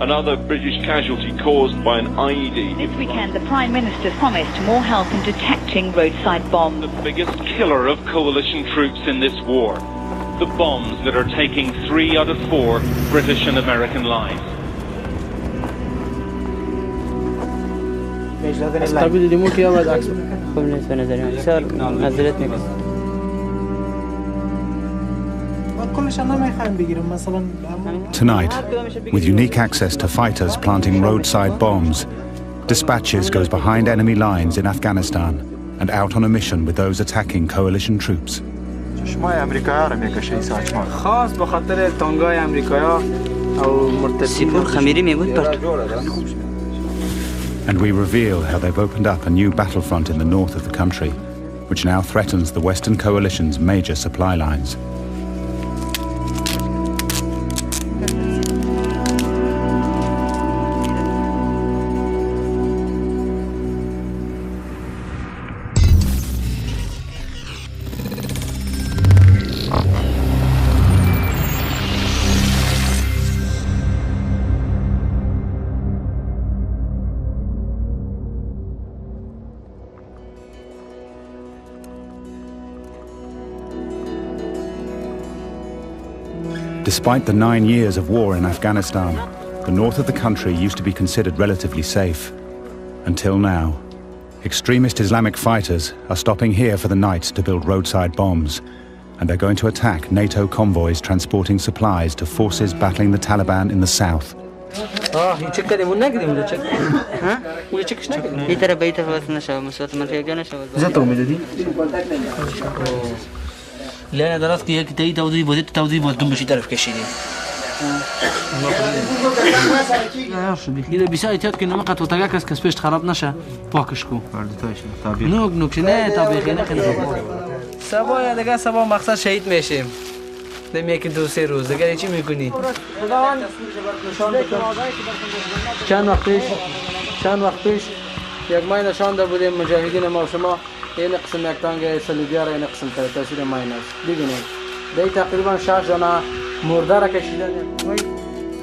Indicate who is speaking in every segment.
Speaker 1: another British casualty caused by an IED.
Speaker 2: This weekend, the Prime Minister promised more help in detecting roadside bombs.
Speaker 3: The biggest killer of coalition troops in this war. The bombs that are taking 3 out of 4 British and American lives.
Speaker 4: Tonight, with unique access to fighters planting roadside bombs, dispatches goes behind enemy lines in Afghanistan and out on a mission with those attacking coalition troops. And we reveal how they've opened up a new battlefront in the north of the country, which now threatens the Western coalition's major supply lines. Despite the 9 years of war in Afghanistan, the north of the country used to be considered relatively safe. Until now, extremist Islamic fighters are stopping here for the night to build roadside bombs, and they're going to attack NATO convoys transporting supplies to forces battling the Taliban in the south.
Speaker 5: لا درست که یکی تایی توضیح بودید توضیح بودم بشی طرف کشیدیم. بیشتر احتیاط کنیم وقت و تاگه کس پیش خراب نشه پاکش کو. نوک نه تابیخی نه خیلی. سبا یا دیگه سبا مقصد شهید میشیم. نمی‌یکی 2-3 روز دیگه چی میکنی؟ چند وقت پیش یک ماه نشان داده بودیم مجاهدین ما و شما.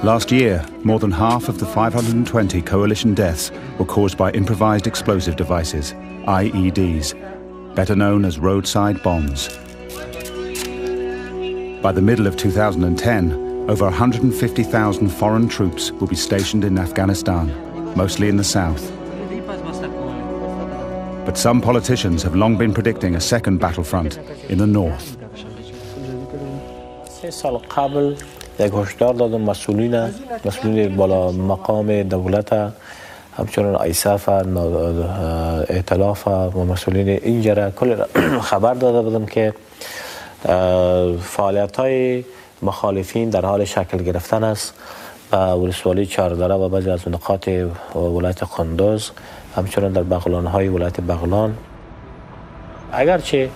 Speaker 4: Last year, more than half of the 520 coalition deaths were caused by improvised explosive devices, IEDs, better known as roadside bombs. By the middle of 2010, over 150,000 foreign troops will be stationed in Afghanistan, mostly in the south. But some politicians have long been predicting a second battlefront in the north.
Speaker 6: 3 سال قبل یک هشدار دادم مسئولین بالا مقام دولت همچنین ایساف ائتلاف و مسئولین اینجا کل خبر داده بودم که فعالیت‌های مخالفین در حال شکل گرفتن است و ولسوالی چهاردره و بعضی از نقاط ولایت قندوز همچنین در بغلان‌های ولایت بغلان اگرچه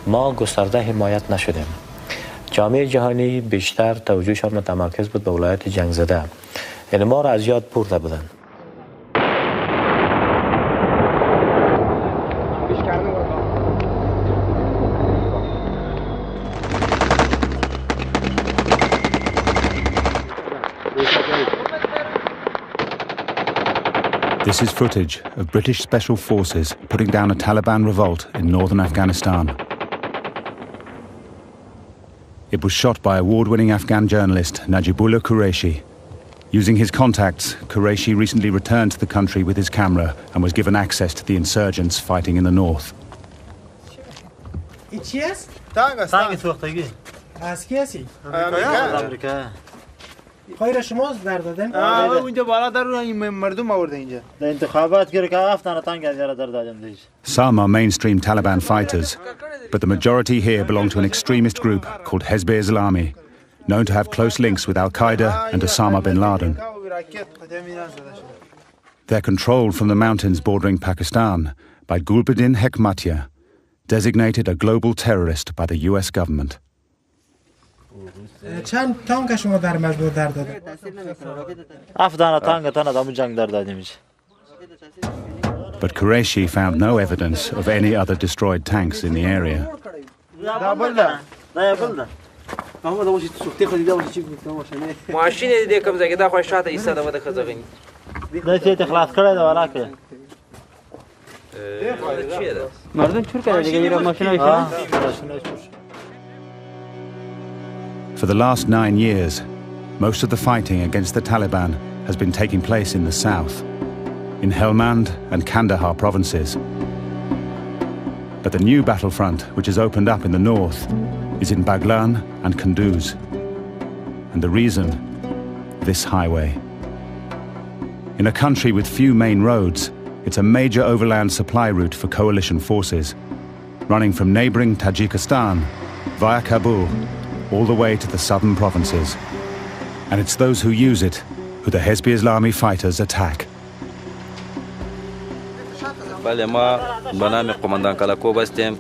Speaker 6: ما گسترده حمایت نشدیم جامعه جهانی بیشتر توجهشان متمرکز بود به ولایت جنگ زده یعنی ما را از یاد برده بودن
Speaker 4: This is footage of British special forces putting down a Taliban revolt in northern Afghanistan. It was shot by award-winning Afghan journalist Najibullah Qureshi. Using his contacts, Qureshi recently returned to the country with his camera and was given access to the insurgents fighting in the north.
Speaker 7: خیر شماست در دادن اونجا بالا در این مردم آورده اینجا در انتخابات که رفتن تانگ از در دادم دیش
Speaker 4: Some are mainstream Taliban fighters, but the majority here belong to an extremist group called ISLAMIC, known to have close links with Al-Qaeda and Osama bin Laden. They're controlled from the mountains bordering Pakistan by Gulbuddin Hekmatyar, designated a global terrorist by the US government.
Speaker 7: چند تانک شما در مجموع در دادن؟
Speaker 6: 17 تانک تا ندام جنگ در دادیم.
Speaker 4: But Qureshi found no evidence of any other destroyed tanks in the area.
Speaker 5: ماشین دې کوم ځای کې دا خو شاته ایسته ده د خزغنی
Speaker 7: دا چې ته خلاص کړی دا ولاکه
Speaker 5: مردم چور کړه دیگه ماشین
Speaker 4: For the last 9 years, most of the fighting against the Taliban has been taking place in the south, in Helmand and Kandahar provinces. But the new battlefront, which has opened up in the north, is in Baghlan and Kunduz. And the reason? This highway. In a country with few main roads, it's a major overland supply route for coalition forces, running from neighboring Tajikistan via Kabul all the way to the southern provinces. And it's those who use it who the Hezb-e-Islami fighters attack.
Speaker 8: بله ما به نام قماندان کلاکوب هستیم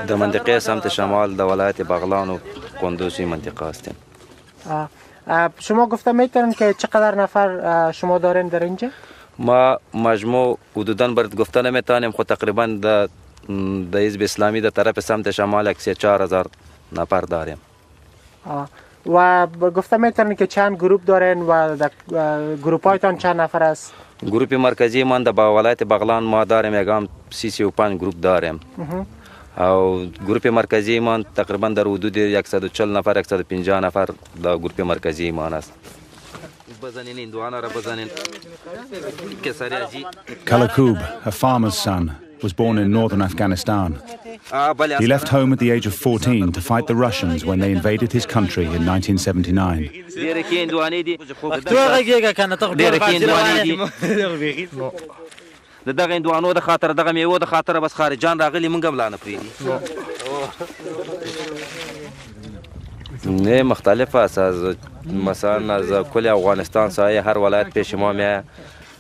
Speaker 8: در منطقه سمت شمال در ولایت بغلان و قندوزی منطقه هستیم.
Speaker 9: شما گفته میتونن که چقدر نفر شما دارین در اینجا؟
Speaker 8: ما مجموع حدوداً برات گفته نمیتونیم خود تقریبا در حزب اسلامی در طرف سمت شمال 4000 نفر داریم.
Speaker 9: و گفته میتونن که چند گروپ دارین و گروپ هایتان چند نفر است؟
Speaker 8: گروپ مرکزی من در ولایت بغلان ما داریم یکم 35 گروپ داریم. او گروپ مرکزی من تقریبا در حدود 140 نفر 150 نفر در گروپ مرکزی من است.
Speaker 4: Kalakub, a farmer's son, was born in northern Afghanistan. He left home at the age of 14 to fight the Russians when they invaded his country in 1979.
Speaker 8: دغه اندوانو د خاطر دغه میوه د خاطر بس خارجان راغلي مونږ بلانه پریدي نه مختلف است از مثلا از کل افغانستان سایه هر ولایت پیش ما می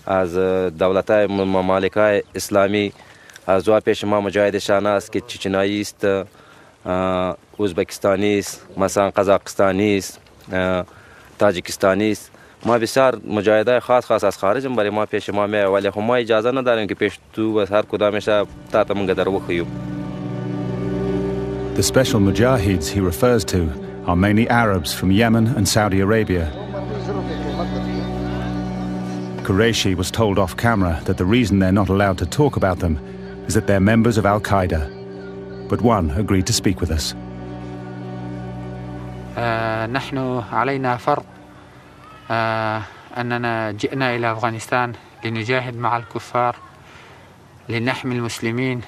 Speaker 8: از دولت‌های ممالک‌های اسلامی از دو پیش ما مجاهدشان است که چچنایی است ازبکستانی است مثلا قزاقستانی است تاجیکستانی است ما بسیار مجاهدای خاص از خارجم برای ما پیش ما می ولی خب ما اجازه نداریم که پیش تو بس هر کدامش تا تا مونږ در وخیو.
Speaker 4: The special mujahids he refers to are mainly Arabs from Yemen and Saudi Arabia. Qureshi was told off camera that the reason they're not allowed to talk about them is that they're members of Al-Qaeda. But one agreed to speak with us.
Speaker 10: نحن علينا فرض أننا جئنا إلى أفغانستان لنجاهد مع الكفار لنحمي المسلمين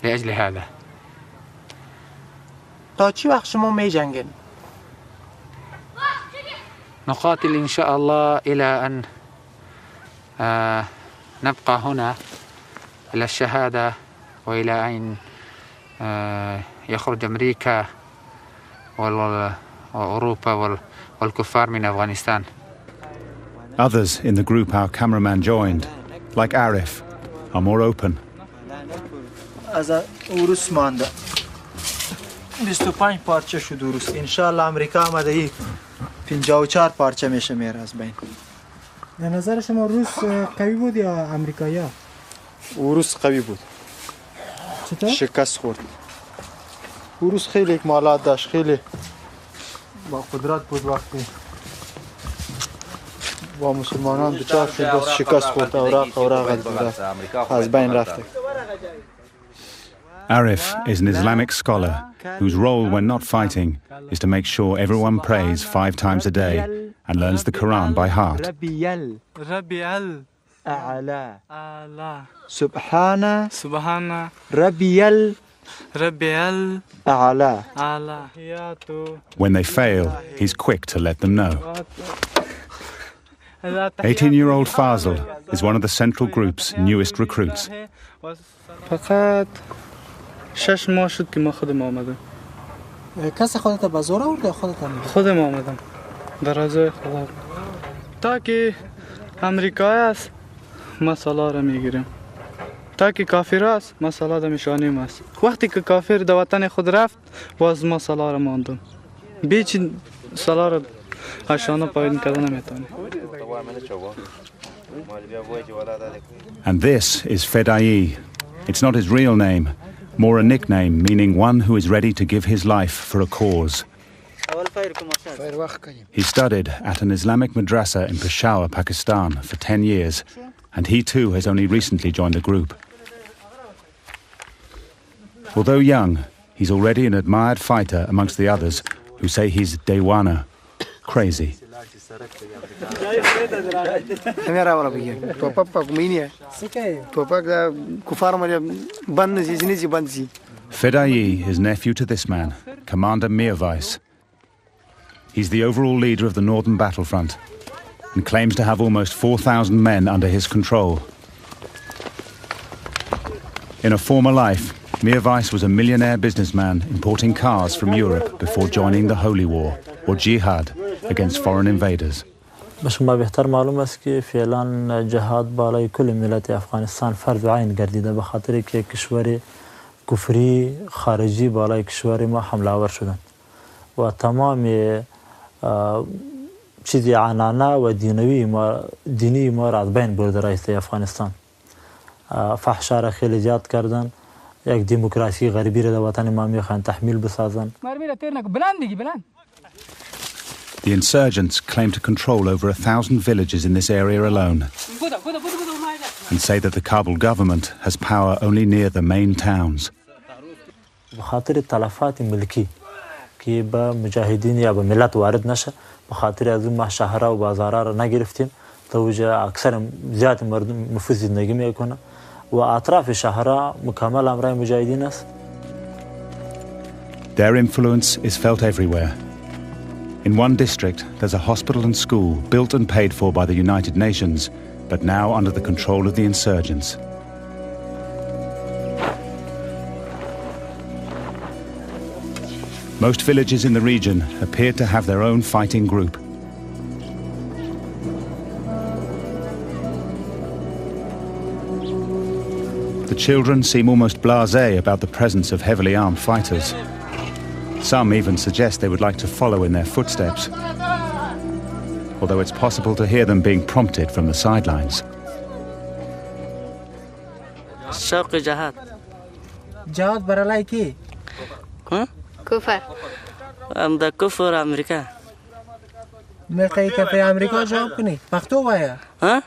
Speaker 10: لأجل هذا.
Speaker 9: تا چی وقت شما می جنگین؟
Speaker 10: نقاتل إن شاء الله إلى أن نبقى هنا إلى الشهادة وإلى أن يخرج أمريكا وأوروبا والكفار من أفغانستان.
Speaker 4: Others in the group our cameraman joined, like Arif, are more open.
Speaker 7: از اوروس مانده 25 پارچه شد اوروس انشالله امریکا آمده 54 پارچه میشه میره از بین.
Speaker 9: به نظر شما روس قوی بود یا امریکایی ها؟
Speaker 7: اوروس قوی بود.
Speaker 9: چطور؟
Speaker 7: شکست خورد. اوروس خیلی اکمالات داشت خیلی با قدرت بود وقتی با مسلمانان دچار شد بس شکست خورد اوراق از بین رفته.
Speaker 4: Arif is an Islamic scholar whose role when not fighting is to make sure everyone prays 5 times a day and learns the Quran by heart.
Speaker 7: Subhana Rabbiyal A'la.
Speaker 4: When they fail, he's quick to let them know. 18-year-old Fazl is one of the central group's newest recruits.
Speaker 11: فقط 6 ماه شد که ما خودم آمدم.
Speaker 9: کسی خودت به زور آورد یا خودت آمدی؟
Speaker 11: خودم آمدم. در رضای خدا. تا که امریکایی است ما سالار میگیریم. تا که کافر است ما سالار میشانیم است. وقتی که کافر در وطن خود رفت باز ما سالار ماندم. بیچ سالار اشانه پایین کردن نمیتونه.
Speaker 4: And this is Fedai. It's not his real name, more a nickname meaning one who is ready to give his life for a cause. He studied at an Islamic madrasa in Peshawar, Pakistan for 10 years, and he too has only recently joined the group. Although young, he's already an admired fighter amongst the others who say he's Dewana, crazy. Fedai is nephew to this man, Commander Mirvais. He's the overall leader of the northern battlefront and claims to have almost 4,000 men under his control. In a former life, Mirvais was a millionaire businessman importing cars from Europe before joining the Holy War, or jihad, against foreign invaders.
Speaker 12: شما بهتر معلوم است که فعلا جهاد بالای کل ملت افغانستان فرض عین گردیده به خاطر که کشور کفری خارجی بالای کشور ما حمله آور شدند و تمام چیزی عنعنه و دینی ما را از بین برده رئیس افغانستان فحشا را خیلی زیاد کردن یک دموکراسی غربی را در وطن ما میخوان تحمیل بسازن.
Speaker 4: The insurgents claim to control over 1,000 villages in this area alone and say that the Kabul government has power only near the main towns.
Speaker 12: بخاطر تلفات ملکی که با مجاهدین یا با ملت وارد نشه بخاطر از اون شهرها و بازارها را نگرفتیم توجه اکثر زیاد مردم نفوذ زندگی میکنه و اطراف شهرها مکمل امرای مجاهدین است.
Speaker 4: Their influence is felt everywhere. In one district, there's a hospital and school built and paid for by the United Nations, but now under the control of the insurgents. Most villages in the region appear to have their own fighting group. The children seem almost blasé about the presence of heavily armed fighters. Some even suggest they would like to follow in their footsteps, although it's possible to hear them being prompted from the sidelines.
Speaker 13: شوق جهاد.
Speaker 9: جهاد برای کی؟
Speaker 13: کفر. ام کفر امریکا.
Speaker 9: میخوای که به امریکا جواب کنی؟ پختو وایا.
Speaker 13: ها؟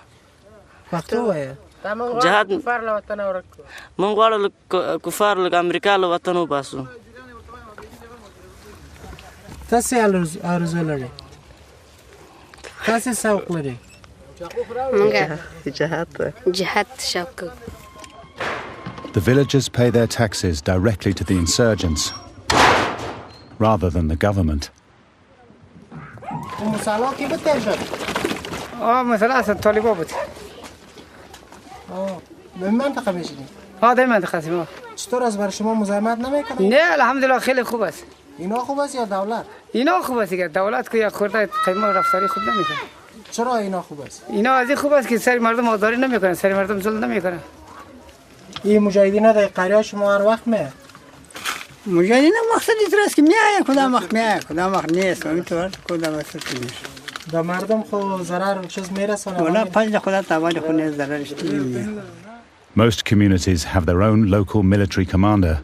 Speaker 9: پختو وایا.
Speaker 13: جهاد. من غواړم کفار له امریکا له وطن وباسو.
Speaker 9: تاسو ارزو لري. تاسو سوق لري.
Speaker 13: جهاد شوق.
Speaker 4: The villagers pay their taxes directly to the insurgents, rather than the government.
Speaker 9: در منطقه سیما. چطور از بر شما مزاحمت نمیکنه؟
Speaker 14: نه الحمدلله خیلی خوب است.
Speaker 9: اینا خوب است یا دولت؟
Speaker 14: اینا خوب است که دولت که یک خورده قیمه رفتاری خوب نمیکنه.
Speaker 9: چرا اینا خوب است؟
Speaker 14: اینا از این خوب است که سر مردم آزاری نمیکنه، سر مردم ظلم نمیکنه.
Speaker 9: این مجاهدینا در قریه شما هر وقت میاد؟
Speaker 14: مجاهدینا مقصدی است که میاد کدام وقت میاد کدام وقت نیست همینطور کدام وقت نیست.
Speaker 9: در مردم خو ضرر چیز میرسونه؟
Speaker 14: ولی پنج خدا تاوان خو نیست ضررش نمیاد.
Speaker 4: Most communities have their own local military commander.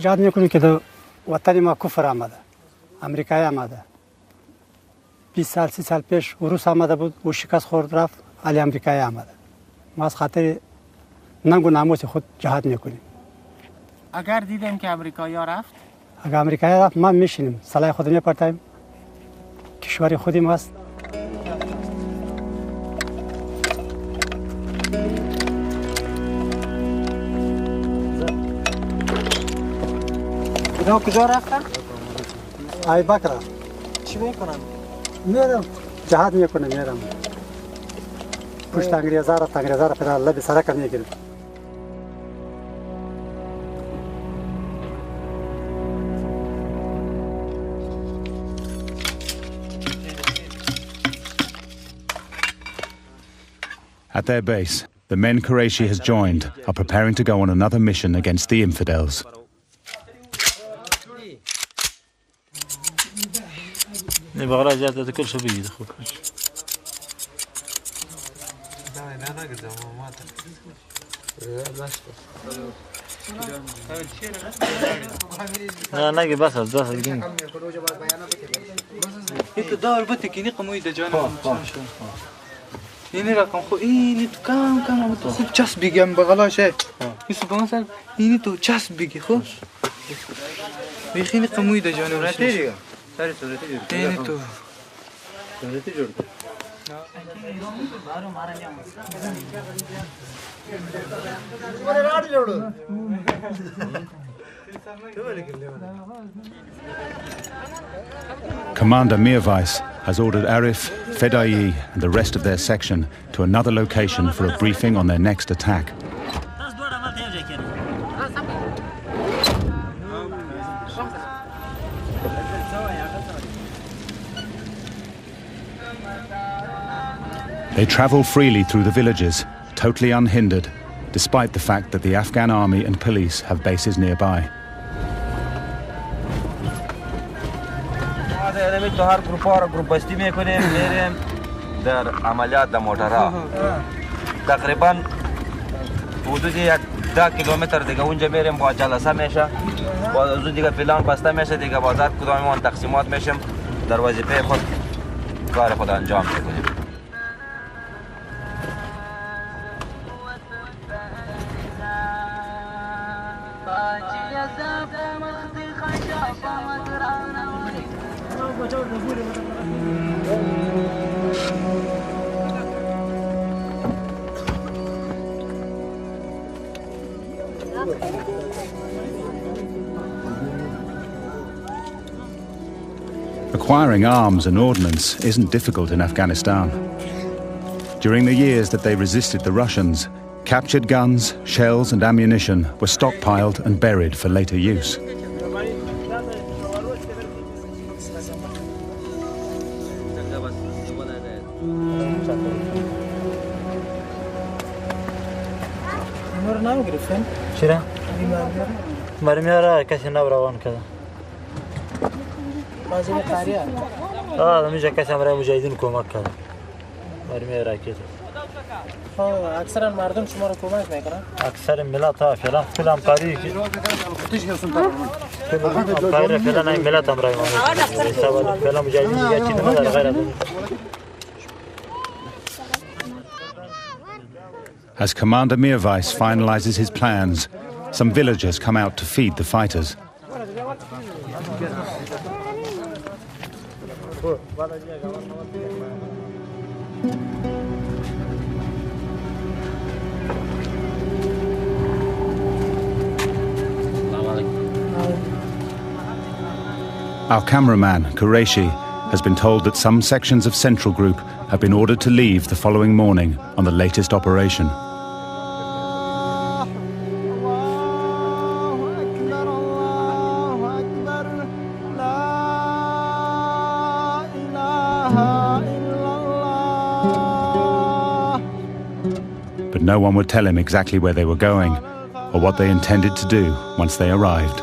Speaker 15: جهاد میکنه که وطن ما کفر آمده، امریکایی آمده. 20 سال 30 سال پیش روس آمده بود و شکست خورد رفت، علی امریکایی آمده. ما از خاطر ننگ و ناموس خود جهاد میکنیم.
Speaker 9: اگر دیدیم که امریکایی رفت؟
Speaker 15: اگر امریکایی رفت ما میشینیم، سلاح خود میپرتیم، کشور خودیم است.
Speaker 9: اینا کجا رفتن؟
Speaker 15: ای بکر.
Speaker 9: چی میکنن؟
Speaker 15: میرم جهاد میکنم میرم. پشت انگریزا را پدر لب سرک میگیرم.
Speaker 4: At their base, the men Qureshi has joined are preparing to go on another mission against the infidels.
Speaker 12: نه نگه بس از دست
Speaker 11: تو دار بوده که اینی قموی ده جانم اینی رقم خو اینی تو کم کم تو خوب چسب بگم بغلاشه میسو با مثلا اینی تو چسب بگی خب بیخینی قموی ده جانم اینی تو
Speaker 4: Commander Mirvais has ordered Arif, Fedai and the rest of their section to another location for a briefing on their next attack. They travel freely through the villages, totally unhindered, despite the fact that the Afghan army and police have bases nearby.
Speaker 8: در عملیات در موترها تقریبا حدود 10 کیلومتر دیگه اونجا میریم با جلسه میشه با از دیگه پلان بسته میشه دیگه بازار کداممون تقسیمات میشیم در وظیفه خود کار خود انجام میکنیم.
Speaker 4: Acquiring arms and ordnance isn't difficult in Afghanistan. During the years that they resisted the Russians, captured guns, shells and ammunition were stockpiled and buried for later use.
Speaker 12: چرا؟ مرمیارا کسی نبروان کرده.
Speaker 9: بازی کاریه.
Speaker 12: نمیشه کسی برای مجاهدین کمک کرده. مرمیارا کسی.
Speaker 9: اکثرا مردم شما رو کمک میکنن.
Speaker 12: اکثر ملت ها فعلا کل همکاری که همکاری فعلا این ملت هم رای میکنه. فعلا مجاهدین دیگه چی نداره غیر از اون.
Speaker 4: As Commander Mirvais finalizes his plans, some villagers come out to feed the fighters. Our cameraman, Qureshi, has been told that some sections of Central Group have been ordered to leave the following morning on the latest operation. But no one would tell him exactly where they were going or what they intended to do once they arrived.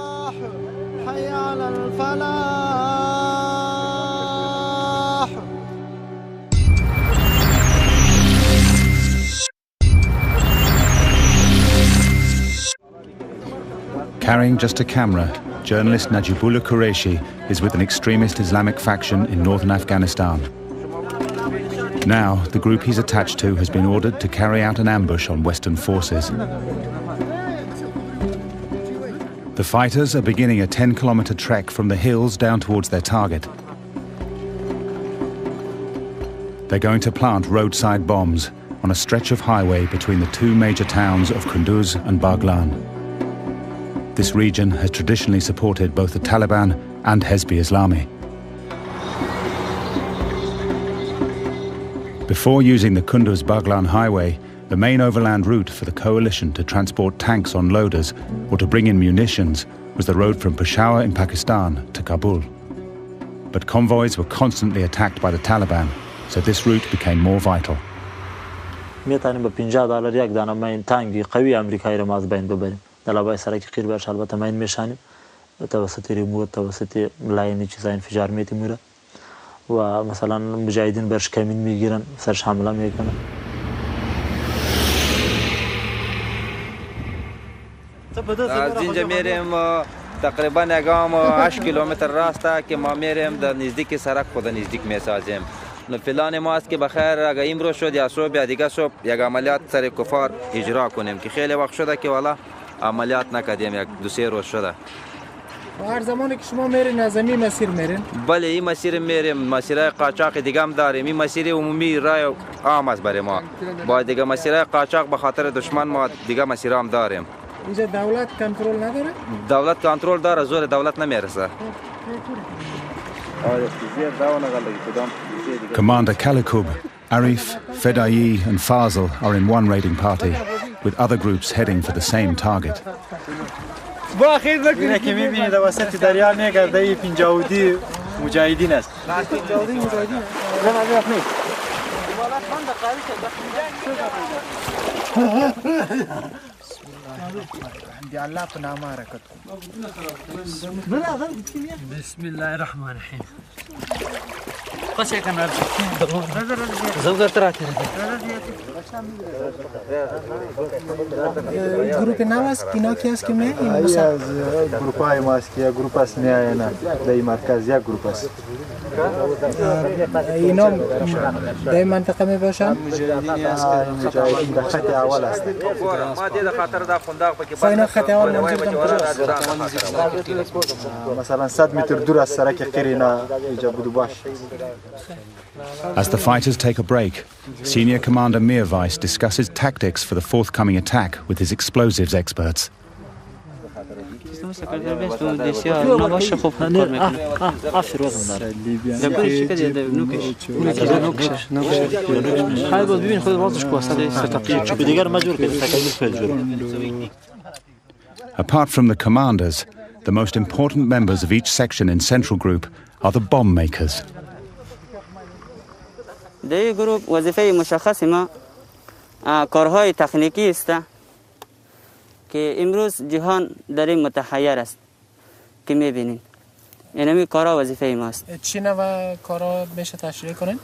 Speaker 4: Carrying just a camera, journalist Najibullah Qureshi is with an extremist Islamic faction in northern Afghanistan. Now, the group he's attached to has been ordered to carry out an ambush on Western forces. The fighters are beginning a 10-kilometer trek from the hills down towards their target. They're going to plant roadside bombs on a stretch of highway between the two major towns of Kunduz and Baghlan. This region has traditionally supported both the Taliban and Hezb-e Islami. Before using the Kunduz-Baghlan highway, the main overland route for the coalition to transport tanks on loaders or to bring in munitions was the road from Peshawar in Pakistan to Kabul. But convoys were constantly attacked by the Taliban, so this route became more vital.
Speaker 12: میتونیم با $50 یک دانه ماین تانگی قوی آمریکایی را از بین ببریم. دلابای سرکی قیر برش البته ماین میشانیم توسط ریموت توسط لاینی چیزا انفجار میتیموره و مثلا مجاهدین برش کمین میگیرن سرش حمله میکنن.
Speaker 8: از اینجا میریم تقریبا یکم 8 کیلومتر راسته که ما میریم در نزدیک سرک خود نزدیک میسازیم. پلان ما است که بخیر اگه امروز شد یا صبح یا دیگه صبح یک عملیات سر کفار اجرا کنیم که خیلی وقت شده که والا عملیات نکردیم، یک 2-3 روز شده.
Speaker 9: هر زمانی که شما میرین از این مسیر میرین؟
Speaker 8: بله این مسیر میریم، مسیرهای قاچاق دیگه هم داریم. این مسیر عمومی راه عام است برای ما. با دیگه مسیرهای قاچاق به خاطر دشمن ما دیگه مسیرها هم داریم.
Speaker 9: اینجا دولت کنترل نداره؟
Speaker 8: دولت کنترل داره، زور دولت نمیرسه.
Speaker 4: Commander Kalikub, Arif, Fedai and Fazl are in one raiding party, with other groups heading for the same target.
Speaker 7: اینه که میبینید وسط دریا میگرده این 52 مجاهدین است. الله په نامه حرکت
Speaker 5: بسم الله الرحمن الرحیم. بس یک کنار زوجة تراته
Speaker 9: گروپ نو است اینا کی است که می
Speaker 7: از گروپ های ما است که یک گروپ است میایه نه در این مرکز یک گروپ است.
Speaker 9: اینا در این منطقه می باشند؟
Speaker 7: مجاهدینی است که مجاهدین در خط اول است.
Speaker 9: اینا خط اول منظورتان کجاست؟
Speaker 7: مثلا 100 متر دور از سرک قرینا اینجا بودو باش.
Speaker 4: As the fighters take a break, Senior Commander Mirvais discusses tactics for the forthcoming attack with his explosives experts. Apart from the commanders, the most important members of each section in Central Group are the bomb makers.
Speaker 13: در این گروه وظیفه مشخص ما کارهای تکنیکی است که امروز جهان در این متحیر است که میبینید. اینمی کارها وظیفه ماست.
Speaker 9: چی نوع کارها میشه تشریح کنین؟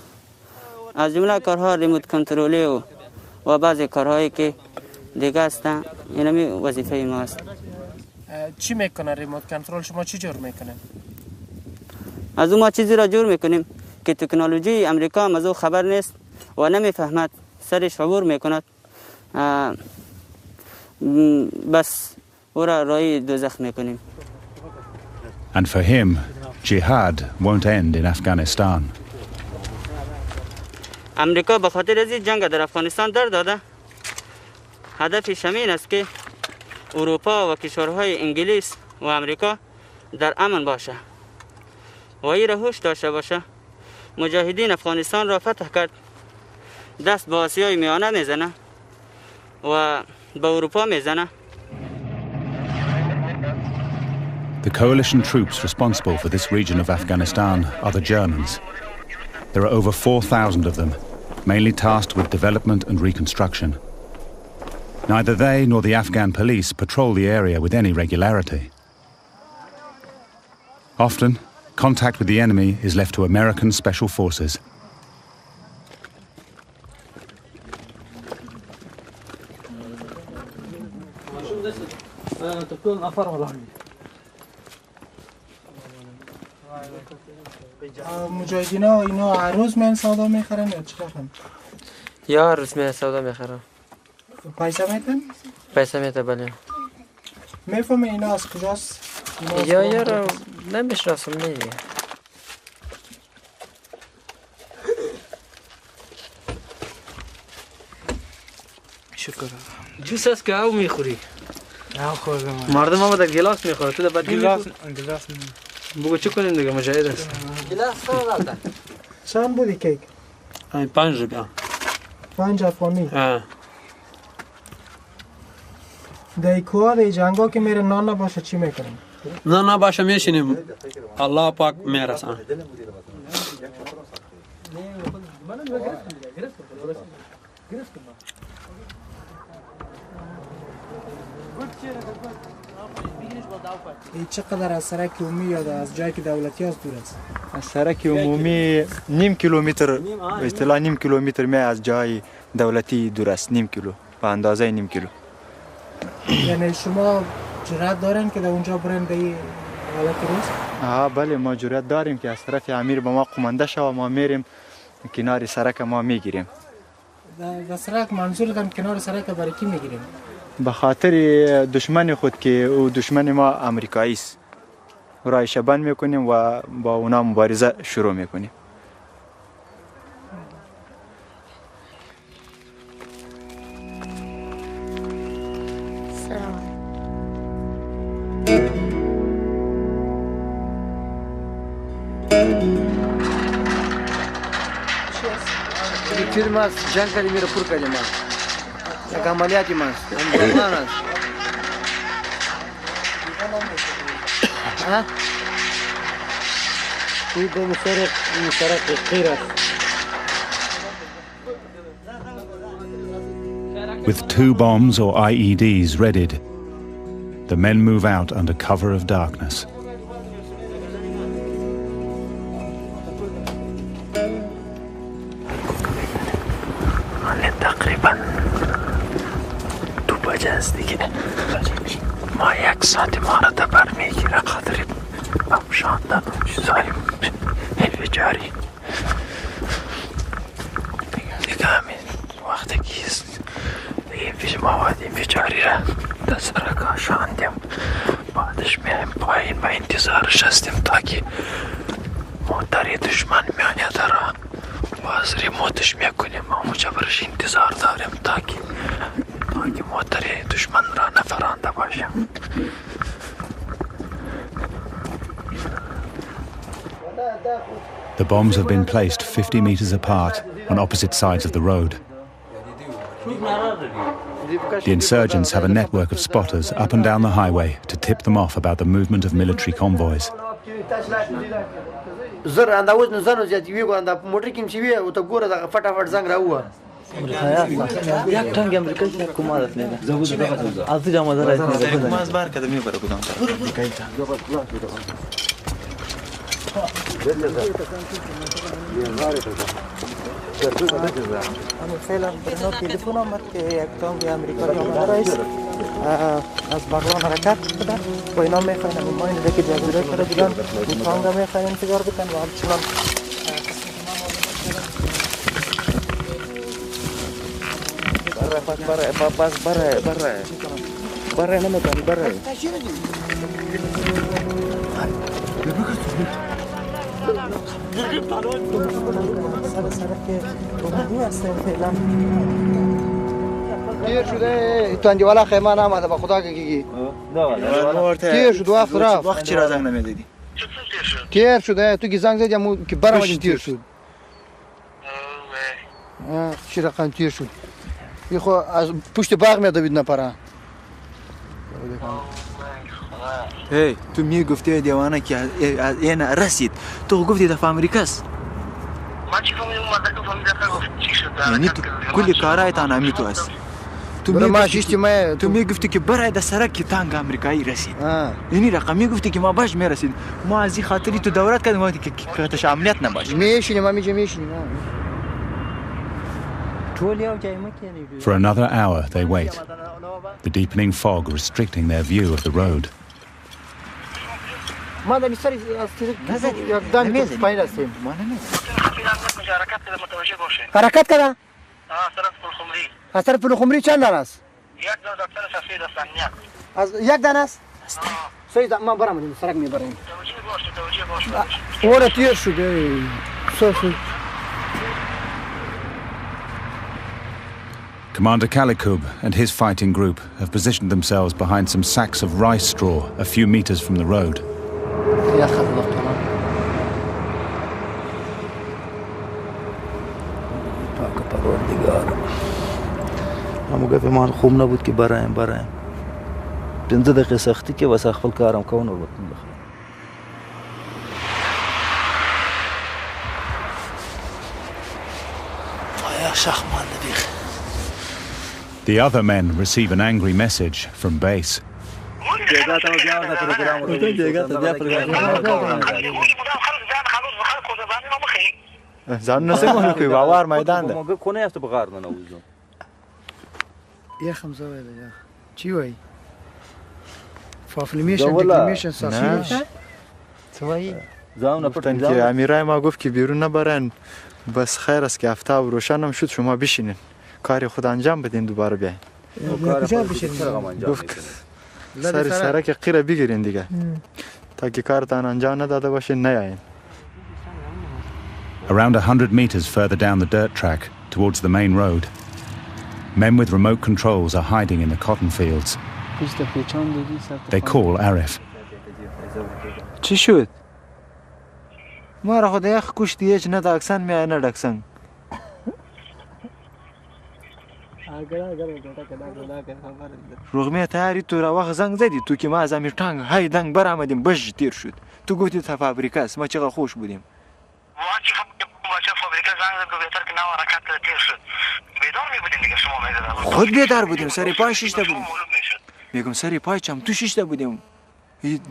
Speaker 13: از جمله کارها ریموت کنترلی و بعضی کارهایی که دیگه هستن اینمی وظیفه ماست.
Speaker 9: چی میکنه ریموت کنترل؟ شما چی جور میکنین؟
Speaker 13: از ما چیزی را جور میکنیم که تکنولوژی امریکا از او خبر نیست و نمیفهمد، سرش عبور میکند، بس او را رای دوزخ میکنیم.
Speaker 4: And for him, jihad won't end in Afghanistan.
Speaker 13: امریکا به خاطر از این جنگ در افغانستان در داده. هدفش همین است که اروپا و کشورهای انگلیس و امریکا در امن باشه و این را هوش داشته باشه. مجاهدین افغانستان را فتح کرد، دست به آسیای میانه میزنه و به اروپا میزنه.
Speaker 4: The coalition troops responsible for this region of Afghanistan are the Germans. There are over 4,000 of them, mainly tasked with development and reconstruction. Neither they nor the Afghan police patrol the area with any regularity. Often, contact with the enemy is left to American special forces.
Speaker 9: مجاهدین ها اینا هر روز من سودا میخرن یا چی رقم؟
Speaker 5: یا هر روز من سودا میخرم.
Speaker 9: پیسه میتن؟
Speaker 5: پیسه میتن بله.
Speaker 9: میفهمه اینا از کجاست؟
Speaker 5: یا یارو نمیشناسم نیه. شکر. جوس است که او میخوری.
Speaker 9: او خوردم.
Speaker 5: مردم ما در گلاس میخوره، تو در بدی
Speaker 9: گلاس
Speaker 5: بگو چی کنیم دیگه مجاهد است.
Speaker 9: گلاس سودا. چند بودی کیک؟
Speaker 5: 5 روپیه.
Speaker 9: 5 افغانی. در کوه در جنگا که میره نان نباشه چی میکنیم؟
Speaker 5: نان نباشه میشینیم الله پاک میرسان.
Speaker 9: این چقدر از سرک عمومی یا از جایی که دولتی هست دور است؟
Speaker 7: از سرک عمومی نیم کیلومتر، به اصطلاح نیم کیلومتر می از جای دولتی دور است. نیم کیلو، به اندازه نیم کیلو.
Speaker 9: یعنی شما جرأت دارن که در اونجا برن به این حالت روز؟
Speaker 16: بله ما جرأت داریم که از طرف امیر به ما قمانده شود ما میریم کنار سرک ما میگیریم.
Speaker 9: در سرک منظور دارم کنار سرک برای کی میگیریم؟
Speaker 16: به خاطر دشمن خود که او دشمن ما امریکایی است. رای شبان میکنیم و با اونا مبارزه شروع میکنیم.
Speaker 17: فیلم است جنگ کردیم میره پر کردیم یک عملیاتی ماست امروزان است این دو مشترک خیر است.
Speaker 4: With 2 bombs or IEDs readied, the men move out under cover of darkness.
Speaker 6: تقریبا 2 بجه است دیگه. ما 1 ساعت ما را دبر میگیره قدری افشاندن و چیزایی انفجاری دیگه همین وقتی که مواد انفجاری را در سرک شاندیم بعدش میایم پایین و انتظارش هستیم تا که موتر دشمن میآید را باز ریموتش میکنیم و مجبرش انتظار داریم تا که موتر دشمن را نفرانده باشیم.
Speaker 4: The bombs have been placed 50 meters apart on opposite sides of the road. The insurgents have a network of spotters up and down the highway to tip them off about the movement of military convoys.
Speaker 17: زر انداوز نه زنو زیاتی وی ګورنده موټر کې چې وی او ته ګوره دا فټافټ زنګ راوه یک ټنګ امریکایی سره کومه ده نه زبوده دغه اته جامه ده راځي ما از بار کده می بره ګدام انا فعلا برنو تلفن آمد که یک تانک امریکایی آمده رئیس از بغلان حرکت بودن و اینا میخواین ما این دیگه جزیره کرده بودن این تانک را میخواین انتظار بکن و همچنان بره نمیتونی بره تیر شده تو انجوالا خیمه نامده با خدا که گیگی تیر شد وقت رفت
Speaker 16: وقت چرا زنگ نمیدادی؟
Speaker 17: تیر شده تو که زنگ زدی که برام تیر شد چی رقم تیر شد این خو از پشت باغ میاده بید نپره
Speaker 16: هی تو میگفتی دیوانه که از این رسید تو گفتی دفعه امریکاست یعنی تو کلی کارهای تان امیتو است تو میگفتی که برای در سرک تانک امریکایی رسید یعنی رقم میگفتی که ما باش میرسید ما از این خاطری تو دورت کردیم وقتی که قطعش عملیات نباشه
Speaker 17: میشینیم ما میشینیم
Speaker 4: For another hour they wait, the deepening fog restricting their view of the road.
Speaker 17: ما در سر یک دم پایین هستیم حرکت کردن؟ از طرف پلخمری چند دانه است؟ از یک دانه است؟ سوی من برم سرک میبریم اوره تیر شده
Speaker 4: Commander Kalikub and his fighting group have positioned themselves behind some sacks of rice straw a few meters from the road.
Speaker 18: همو گفت ما خوب نبود که برایم 15 دقیقه سختی که واسه خپل کارم کوم نو
Speaker 4: The other men receive an angry message from base.
Speaker 16: زن نسیمون کوي باور میدان ده
Speaker 18: موږ کو نه یاست بغار نه نوځو
Speaker 17: یا خمسه وای ده چی وای
Speaker 16: گفتن که امیرای ما گفت که بیرون نبرن، بس خیر است که آفتاب روشنم شد شما بشینین کاری خود انجام بدین دوباره بیاین. گفت سر که قیره بگیرین دیگه تا که کارتان انجام نداده باشین نیاین.
Speaker 4: Around 100 meters further down the dirt track towards the main road, men with remote controls are hiding in the cotton fields. They call Arif.
Speaker 16: چی شد؟ ما را خود یخ کشتی هیچ نداکسن می نداکسن. رغمی تیاری تو را وقت زنگ زدی تو که ما از امیر تانگ های دنگ برآمدیم بش تیر شد. تو گفتی تا فابریکه است ما چقدر خوش بودیم. خود بیدار بودیم سری پای شیشته بودیم. میگم سری پای چم تو شیشته بودیم.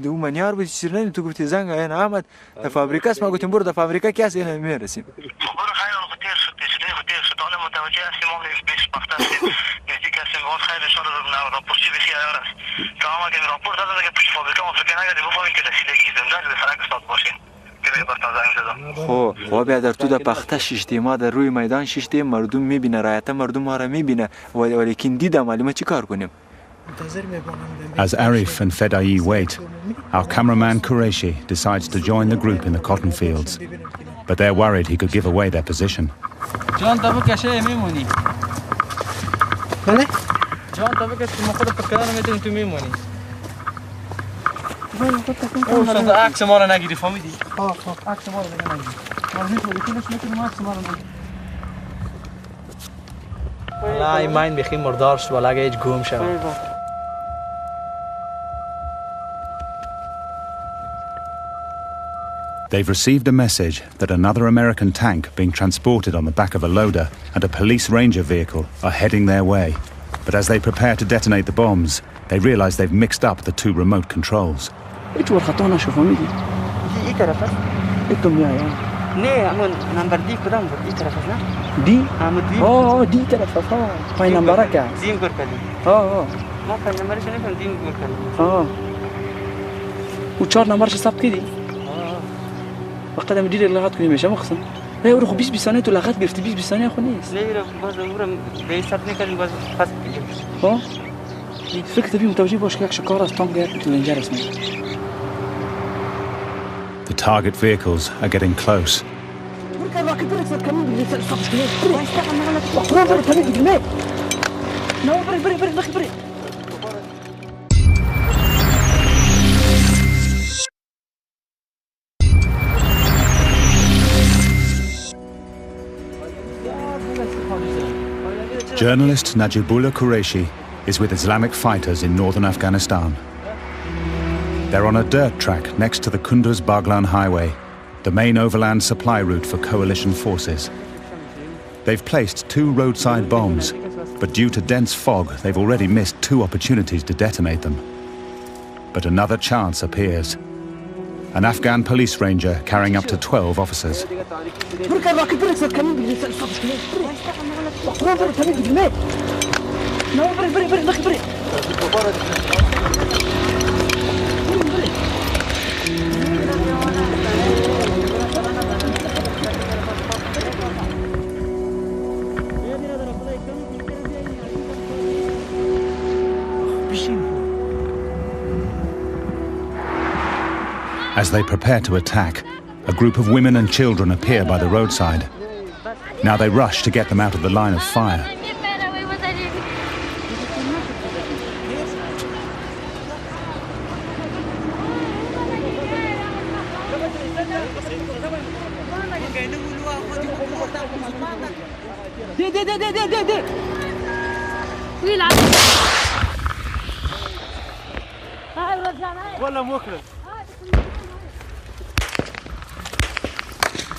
Speaker 16: دو منیار بود سرنی تو گفتی زنگ این آمد تا فابریکه است ما گفتیم برو تا فابریکه کی است این میرسیم. خب بیادر تو در پخته شیشتی ما در روی میدان شیشتی مردم میبینه رایت مردم ما را میبینه ولیکن دیدم ولی ما چی کار کنیم؟
Speaker 4: As Arif and Fedai wait, our cameraman Qureshi decides to join the group in the cotton fields, but they're worried he could give away their position.
Speaker 5: جان تابو کشه میمونی.
Speaker 9: بله؟
Speaker 5: جان تابو کشه ما خود پکرانو میتونی تو میمونی. شما عکس ما رو نگیری فهمیدی؟ عکس ما رو نگیری. ما میتونیم میتونیم عکس ما رو نگیری. لا این ماین بخی مردار شد ولی اگه هیچ گم شد.
Speaker 4: They've received a message that another American tank being transported on the back of a loader and a police ranger vehicle are heading their way. But as they prepare to detonate the bombs, they realize they've mixed up the two remote controls.
Speaker 5: ايش ورخطونا شوفوا ميدي اي كرفس انتم يا نه امون نمبر دي كدام دي كرفس دي دي دي كرفس باي نمبرك دي غوركلي ما باي نمبر شنو دي غوركلي وچار نمبر حساب كدي وقدم دي لغات كل مش مخصم لا يروح 20 ثانيه لغات قلت 20 ثانيه خنيس لا يروح باز عمره بيسرني كان باز فاس فكرت بيه متوجيه باش كاك شكاره ستونغ تلنجر اسمه.
Speaker 4: The target vehicles are getting close. Journalist Najibullah Qureshi is with Islamic fighters in northern Afghanistan. They're on a dirt track next to the Kunduz-Baghlan highway, the main overland supply route for coalition forces. They've placed 2 roadside bombs, but due to dense fog, they've already missed 2 opportunities to detonate them. But another chance appears. An Afghan police ranger carrying up to 12 officers. As they prepare to attack, a group of women and children appear by the roadside. Now they rush to get them out of the line of fire.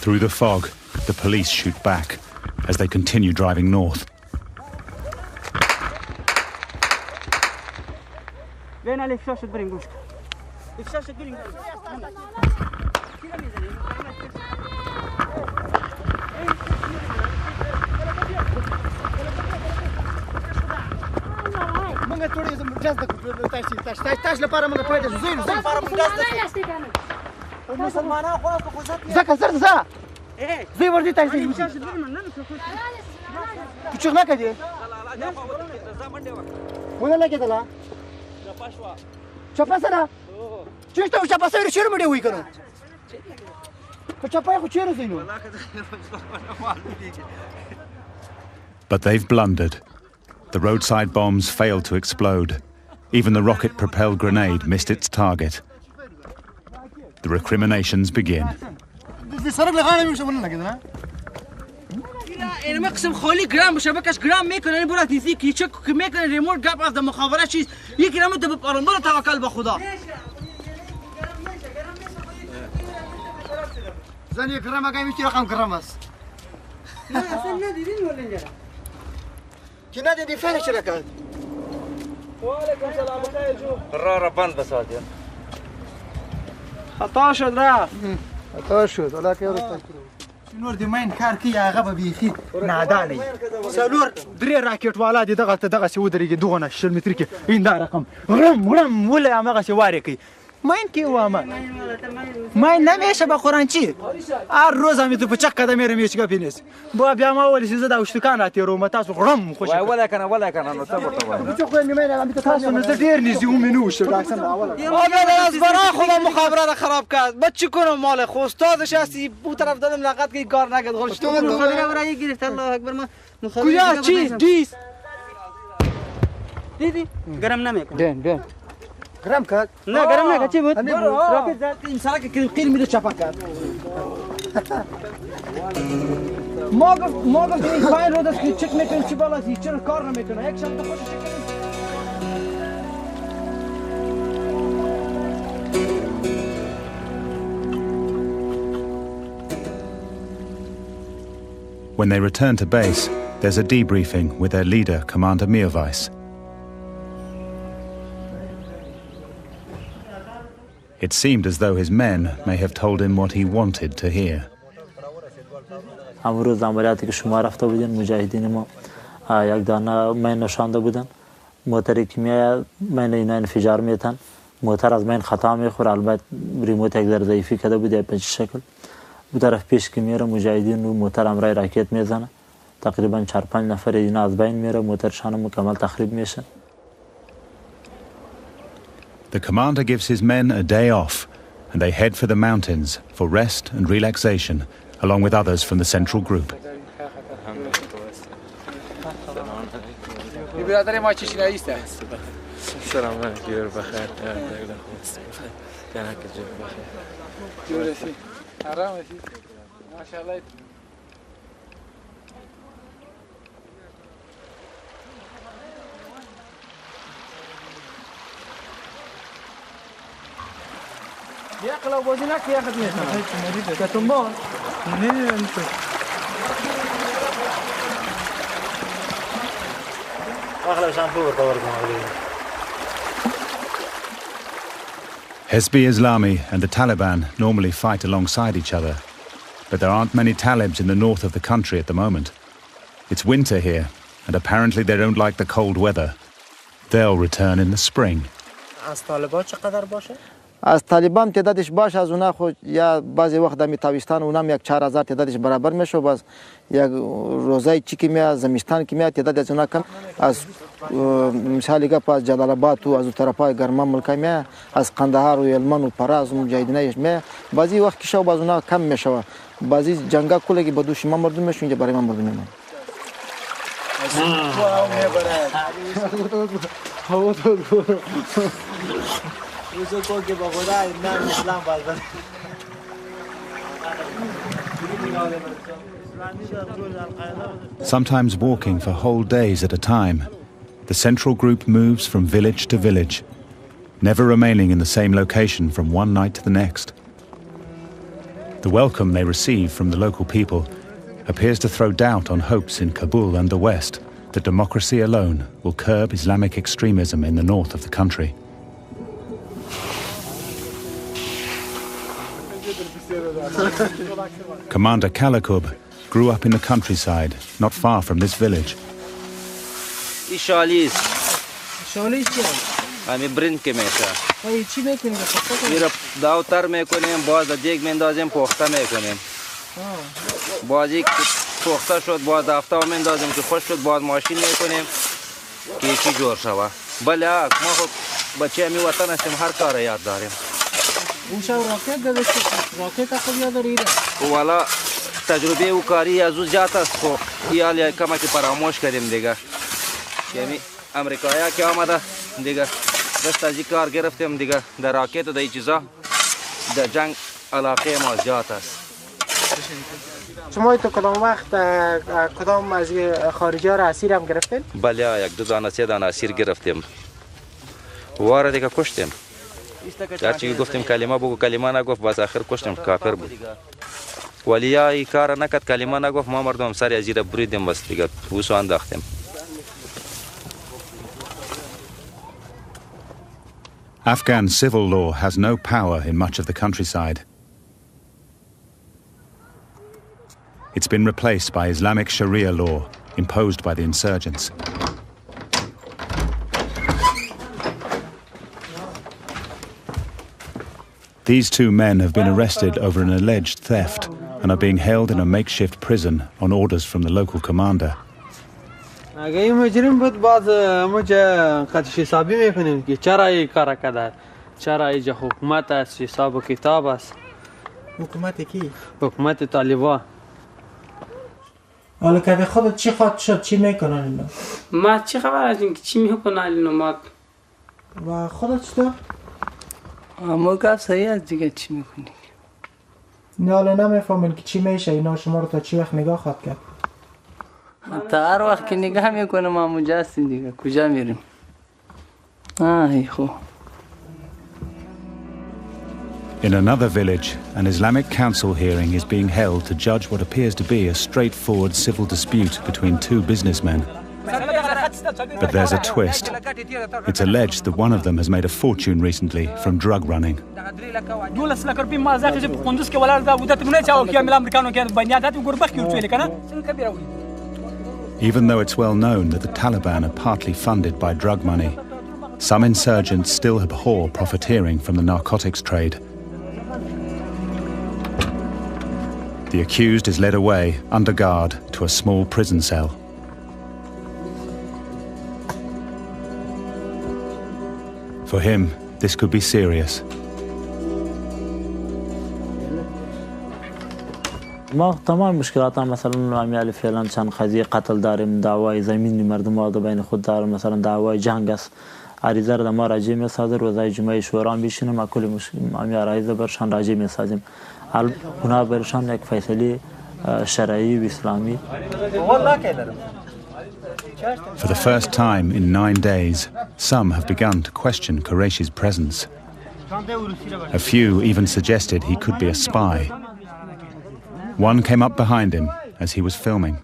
Speaker 4: Through the fog, the police shoot back as they continue driving north.
Speaker 7: تاش لپاره موږ پاتې شو زین لپاره موږ مسلمانان خو زکه زر زه زی ورته تاش دی چغ نه کړي ولا لګیدله چپا سره چېرته چپا سره چیرې مړې وای کنه په چپا خو چیرې زینو
Speaker 4: But they've blundered. The roadside bombs failed to explode. Even the rocket-propelled grenade missed its target. The recriminations begin.
Speaker 5: این مقسم خالی گرام شبکش گرام میکنه این برات نیزی کی چک میکنه ریموت گپ از مخابره چیز یک گرام تو بپارن برو توکل به خدا
Speaker 7: زن یک گرام اگه میشه رقم گرام است
Speaker 5: نه اصلا ندیدین ولی اینجا
Speaker 7: که ندیدی فعلش چرا کرد
Speaker 5: وعلیکم سلام بخیر جو
Speaker 8: را بند بسات یا
Speaker 5: خطا شد رفت
Speaker 7: خطا شد ولی که نور دی ماین کار کی هغه به بیخي نادانه سلور درې راکټ والا دي دغه څه ودرېږي دغه نه 6 متر کې این دا رقم غرم ولا هغه څه واره کوي ماین کې وامه ماین نه میشه به قرآن چی هر روز هم تو په چک قدم میرم یو چګه پینس بیا ما ولې زه دا وشتکان راتیرو ما تاسو غرم خوش
Speaker 8: ولا کنه نو ته
Speaker 7: ورته خو نه مې هم تاسو نه ډیر نږدې ومنو شو اکثر اوله
Speaker 5: از برا خدا مخابره را خراب کرد بعد چی کنم مال خو استادش هستی اون طرف دادم لقد که کار نکرد خودش تو مخابره را گرفت الله اکبر ما کجا چی دیس دیدی گرم نمیکنه بین گرم کرد نه گرم نکرد چی بود راکت زد این سرک قیل میره چپا کرد ما گفت این پایین رو دست که چک میکنیم چی بالا است چرا کار نمیکنه یک شب تو خودش چک
Speaker 4: When they return to base, there's a debriefing with their leader, Commander Mirvais. It seemed as though his men may have told him what he wanted to hear.
Speaker 12: امروز عملیاتی که شما رفته بودین مجاهدین ما یک دانه مین نشانده بودن موتر کیمیایی مین اینا انفجار میتن موتر از مین خطا میخوره البته ریموت یک ذره ضعیفی کرده بوده به شکل به طرف پیش که میره مجاهدین رو موتر امرای راکت میزنه تقریبا 4-5 نفر اینا از بین میره موترشان مکمل تخریب میشه.
Speaker 4: The commander gives his men a day off and they head for the mountains for rest and relaxation along with others from the central group.
Speaker 5: برادر ما چشنایی است.
Speaker 19: سلام علیکم بخیر. جناب جون بخیر.
Speaker 5: جورسی. آرامسی. ماشاءالله. يا أخي لو بوزناك ياخذ منك كتمون
Speaker 4: Hezbi Islami and the Taliban normally fight alongside each other, but there aren't many Talibs in the north of the country at the moment. It's winter here, and apparently they don't like the cold weather. They'll return in the spring.
Speaker 7: از طالبان تعدادش باش از اونا خود یا بعضی وقت در تابستان اونم یک 4000 تعدادش برابر میشه باز یک روزای چی که میاد زمستان که میاد تعداد از اونا کم از مثال گپ از جلال آباد و از طرفای گرما ملکای میاد از قندهار و هلمند و پراز و مجاهدینش میاد بعضی وقت که شو باز اونا کم میشه بعضی جنگا کلی که بدوش ما مردم میشون اینجا برای ما مردم میمون
Speaker 4: Sometimes walking for whole days at a time, the central group moves from village to village, never remaining in the same location from one night to the next. The welcome they receive from the local people appears to throw doubt on hopes in Kabul and the West that democracy alone will curb Islamic extremism in the north of the country. Commander Kalakub grew up in the countryside, not far from this village.
Speaker 8: همین برنج که میشه.
Speaker 5: چی میکنیم؟
Speaker 8: میره داوتر میکنیم، باز دیگ میندازیم پخته میکنیم. بازی پخته شد باز دفتر میندازیم که خوش شد باز ماشین میکنیم که یکی جور شوه. بله ما خب بچه همی وطن هستیم هر کار یاد داریم.
Speaker 5: اون شب راکت داده شد، راکت خود یاد داریده؟
Speaker 8: والا تجربه و کاری از او زیاد است خب یه کمکی فراموش کردیم دیگه. یعنی امریکایی که آمده دیگه دست از این کار گرفتیم دیگه. در راکت و در این چیزا در جنگ علاقه ما زیاد است.
Speaker 9: شما تو کدام وقت کدام از خارجی ها را اسیر هم گرفتین؟
Speaker 8: بله یک دو دانه سه دانه اسیر گرفتیم. واره دیگه کشتیم. هرچی گفتیم کلمه بگو کلمه نگفت باز آخر کشتیم کافر بود. ولی این کار نکرد کلمه نگفت ما مردم سر از زیر بریدیم بس دیگه اوسو انداختیم.
Speaker 4: Afghan civil law has no power in much of the countryside. It's been replaced by Islamic Sharia law imposed by the insurgents. These two men have been arrested over an alleged theft and are being held in a makeshift prison on orders from the local commander.
Speaker 5: اگه مجرم بود باز مجا خودش حسابی میکنیم که چرا این کار کرده، چرا اینجا حکومت است، حساب و کتاب است.
Speaker 9: حکومت کی؟
Speaker 5: حکومت طالبان.
Speaker 9: حالا که خودت چی خواهد شد چی میکنن اینا؟
Speaker 5: ما چی خبر از این که چی میکنن اینا ما؟
Speaker 9: و خودت چطور؟
Speaker 5: ما گفت صحیح است دیگه چی میکنی؟
Speaker 9: نه حالا نمیفهمین که چی میشه اینا شما رو تا چی وقت نگاه خواهد کرد؟
Speaker 5: تا هر وقت که نگاه میکنم ما مجا هستیم دیگه کجا میریم؟ ای خو.
Speaker 4: In another village, an Islamic council hearing is being held to judge what appears to be a straightforward civil dispute between two businessmen. But there's a twist. It's alleged that one of them has made a fortune recently from drug running. Even though it's well known that the Taliban are partly funded by drug money, some insurgents still abhor profiteering from the narcotics trade. The accused is led away, under guard, to a small prison cell. For him, this could be serious.
Speaker 12: ما تمام مشکلات هم مثلا امیال فعلا چند قضیه قتل داریم، دعوای زمین مردم ها بین خود داریم، مثلا دعوای جنگ است. عریضه را ما راجع می‌سازیم، روزای جمعه شورا میشینیم و کلی امیال عریضه برشان راجع می‌سازیم. اونا برشان یک فیصله شرعی و اسلامی.
Speaker 4: For the first time in 9 days, some have begun to question Qureshi's presence. A few even suggested he could be a spy. One came up behind him as he was filming.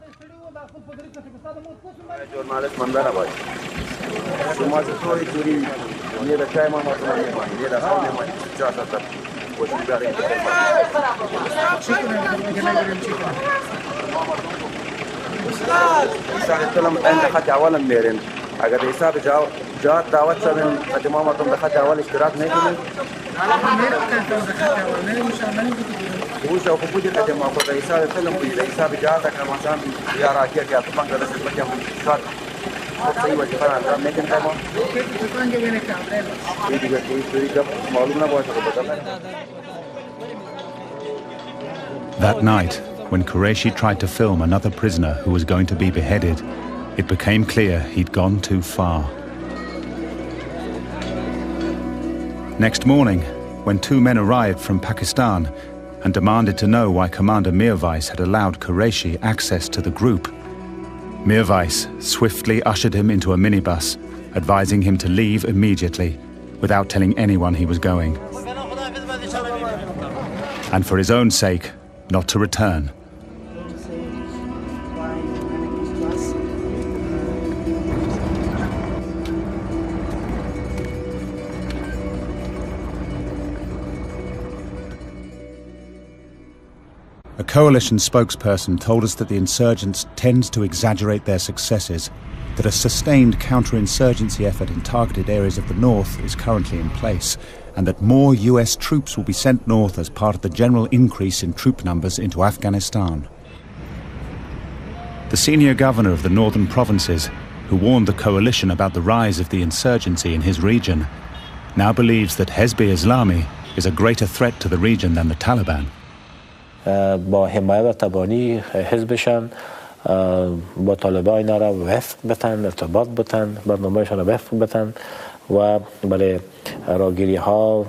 Speaker 20: اگر حساب جات دعوت شدن خدمات مردم دخل اول اشتراک نکنید وش او خودی خدمات خود حساب فیلم بود حساب جات که مثلا یا راکیه که طبعا درس بچه شات صحیح وجه فرا نمیکن کامو دیگه دیگه معلوم نباشه
Speaker 4: That night, when Qureshi tried to film another prisoner who was going to be beheaded, it became clear he'd gone too far. Next morning, when two men arrived from Pakistan and demanded to know why Commander Mirwais had allowed Qureshi access to the group, Mirwais swiftly ushered him into a minibus, advising him to leave immediately without telling anyone he was going. And for his own sake, not to return. A coalition spokesperson told us that the insurgents tend to exaggerate their successes, that a sustained counterinsurgency effort in targeted areas of the north is currently in place, and that more US troops will be sent north as part of the general increase in troop numbers into Afghanistan. The senior governor of the northern provinces, who warned the coalition about the rise of the insurgency in his region, now believes that Hezb-e Islami is a greater threat to the region than the Taliban.
Speaker 6: با حمایت و تبانی حزبشان با طالبان اینا را وفق بتن، ارتباط بتن، برنامهشان را وفق بتن و برای راگیری ها،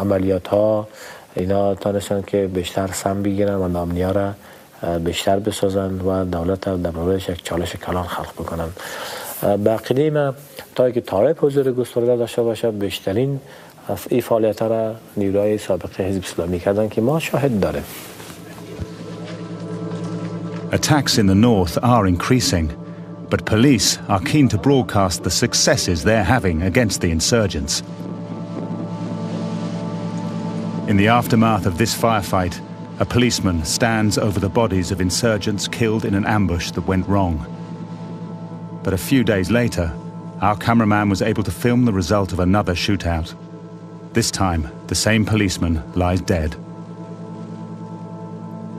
Speaker 6: عملیات ها اینا تانستن که بیشتر سم بگیرن و نامنیا را بیشتر بسازن و دولت را در موردش یک چالش کلان خلق بکنن. به عقیده ما تا که طالب حضور گسترده داشته باشه بیشترین این فعالیت را نیروهای سابق حزب اسلامی کردن که ما شاهد داریم.
Speaker 4: Attacks in the north are increasing, but police are keen to broadcast the successes they're having against the insurgents. In the aftermath of this firefight, a policeman stands over the bodies of insurgents killed in an ambush that went wrong. But a few days later, our cameraman was able to film the result of another shootout. This time, the same policeman lies dead.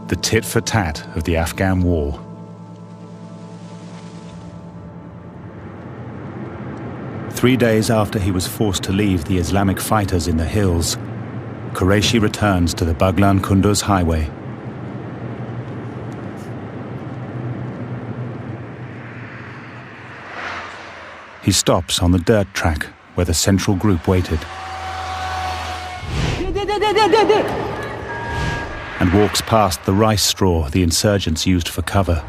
Speaker 4: The tit-for-tat of the Afghan war. Three days after he was forced to leave the Islamic fighters in the hills, Qureshi returns to the Baghlan-Kunduz highway. He stops on the dirt track where the central group waited and walks past the rice straw the insurgents used for cover.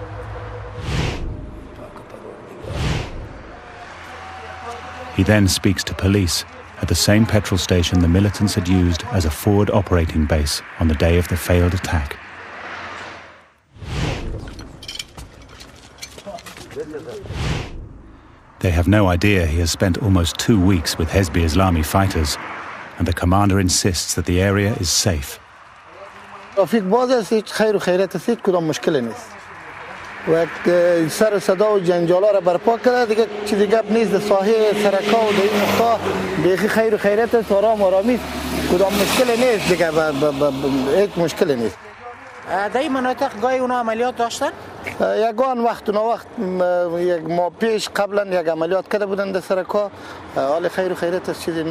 Speaker 4: He then speaks to police at the same petrol station the militants had used as a forward operating base on the day of the failed attack. They have no idea he has spent almost 2 weeks with Hezb-e Islami fighters, and the commander insists that the area is safe.
Speaker 7: رفیق باز است هیچ خیر و خیریت است کدام مشکلی نیست و سر صدا و جنجالا را برپا کرده دیگه چیزی گپ نیست در ساحه سرکا و در این نقطه بیخی خیر و خیریت است آرام آرامی است کدام مشکلی نیست دیگه هیچ مشکلی نیست.
Speaker 9: در این مناطق گاهی اونا عملیات داشتن؟
Speaker 7: یگان وقت و وقت یک ماه پیش قبلا یک عملیات کرده بودن در سرکا حال خیر و خیریت است چیزی.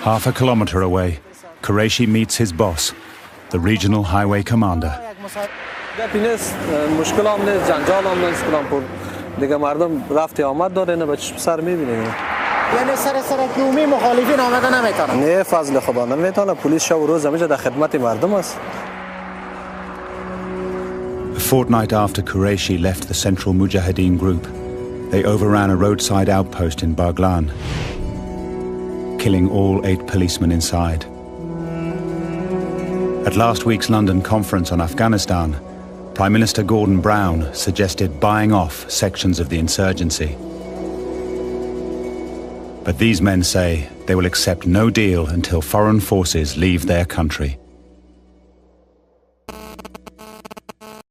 Speaker 4: Half a kilometer away, Qureshi meets his boss, the regional highway commander.
Speaker 9: یعنی سرکی عمومی مخالفین آمده نمیتونن؟
Speaker 21: نه فضل خدا نمیتونه پلیس شب و روز همیشه در خدمت مردم است.
Speaker 4: A fortnight after Qureshi left the Central Mujahideen group, they overran a roadside outpost in Baghlan, killing all 8 policemen inside. At last week's London conference on Afghanistan, Prime Minister Gordon Brown suggested buying off sections of the insurgency. But these men say they will accept no deal until foreign forces leave their country.